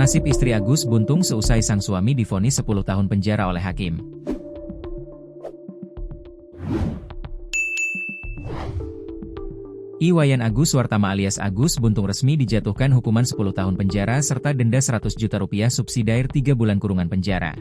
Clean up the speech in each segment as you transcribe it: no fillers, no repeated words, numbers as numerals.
Nasib istri Agus buntung seusai sang suami divonis 10 tahun penjara oleh hakim. Iwayan Agus Wartama alias Agus Buntung resmi dijatuhkan hukuman 10 tahun penjara serta denda 100 juta rupiah subsidiar 3 bulan kurungan penjara.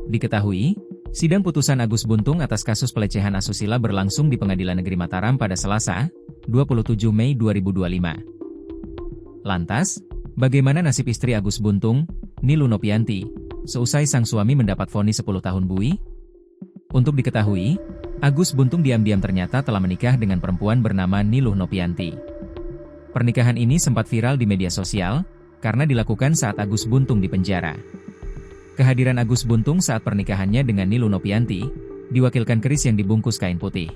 Diketahui, sidang putusan Agus Buntung atas kasus pelecehan asusila berlangsung di Pengadilan Negeri Mataram pada Selasa, 27 Mei 2025. Lantas, bagaimana nasib istri Agus Buntung, Niluh Nopianti, seusai sang suami mendapat vonis 10 tahun buih? Untuk diketahui, Agus Buntung diam-diam ternyata telah menikah dengan perempuan bernama Niluh Nopianti. Pernikahan ini sempat viral di media sosial, karena dilakukan saat Agus Buntung di penjara. Kehadiran Agus Buntung saat pernikahannya dengan Niluh Nopianti, diwakilkan keris yang dibungkus kain putih.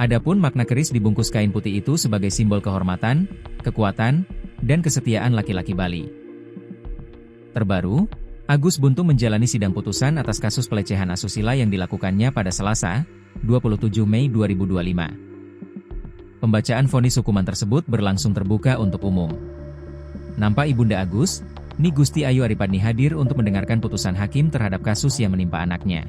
Adapun makna keris dibungkus kain putih itu sebagai simbol kehormatan, kekuatan, dan kesetiaan laki-laki Bali. Terbaru, Agus Buntung menjalani sidang putusan atas kasus pelecehan asusila yang dilakukannya pada Selasa, 27 Mei 2025. Pembacaan vonis hukuman tersebut berlangsung terbuka untuk umum. Nampak Ibunda Agus, Ni Gusti Ayu Aripadni hadir untuk mendengarkan putusan hakim terhadap kasus yang menimpa anaknya.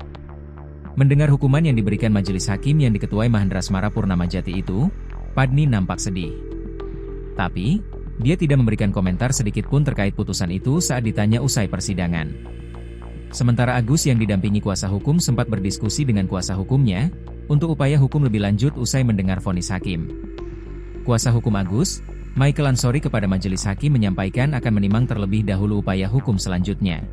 Mendengar hukuman yang diberikan majelis hakim yang diketuai Mahendra Smara Purnama Jati itu, Padni nampak sedih. Tapi, dia tidak memberikan komentar sedikit pun terkait putusan itu saat ditanya usai persidangan. Sementara Agus yang didampingi kuasa hukum sempat berdiskusi dengan kuasa hukumnya, untuk upaya hukum lebih lanjut usai mendengar vonis hakim. Kuasa hukum Agus, Michael Ansori kepada majelis hakim menyampaikan akan menimang terlebih dahulu upaya hukum selanjutnya.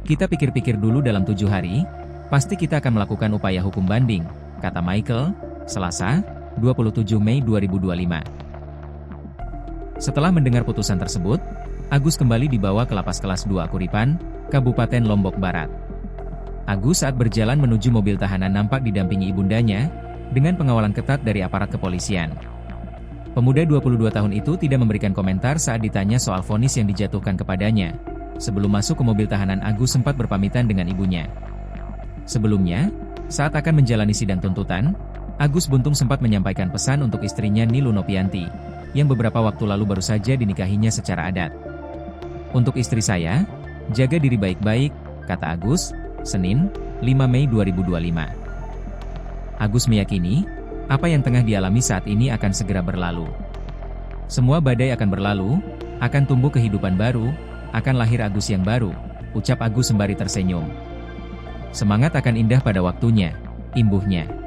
Kita pikir-pikir dulu dalam 7 hari, pasti kita akan melakukan upaya hukum banding, kata Michael, Selasa, 27 Mei 2025. Setelah mendengar putusan tersebut, Agus kembali dibawa ke lapas kelas 2 Kuripan, Kabupaten Lombok Barat. Agus saat berjalan menuju mobil tahanan nampak didampingi ibundanya, dengan pengawalan ketat dari aparat kepolisian. Pemuda 22 tahun itu tidak memberikan komentar saat ditanya soal vonis yang dijatuhkan kepadanya. Sebelum masuk ke mobil tahanan, Agus sempat berpamitan dengan ibunya. Sebelumnya, saat akan menjalani sidang tuntutan, Agus Buntung sempat menyampaikan pesan untuk istrinya Niluh Nopianti, yang beberapa waktu lalu baru saja dinikahinya secara adat. Untuk istri saya, jaga diri baik-baik, kata Agus, Senin, 5 Mei 2025. Agus meyakini, apa yang tengah dialami saat ini akan segera berlalu. Semua badai akan berlalu, akan tumbuh kehidupan baru, akan lahir Agus yang baru, ucap Agus sembari tersenyum. Semangat akan indah pada waktunya, imbuhnya.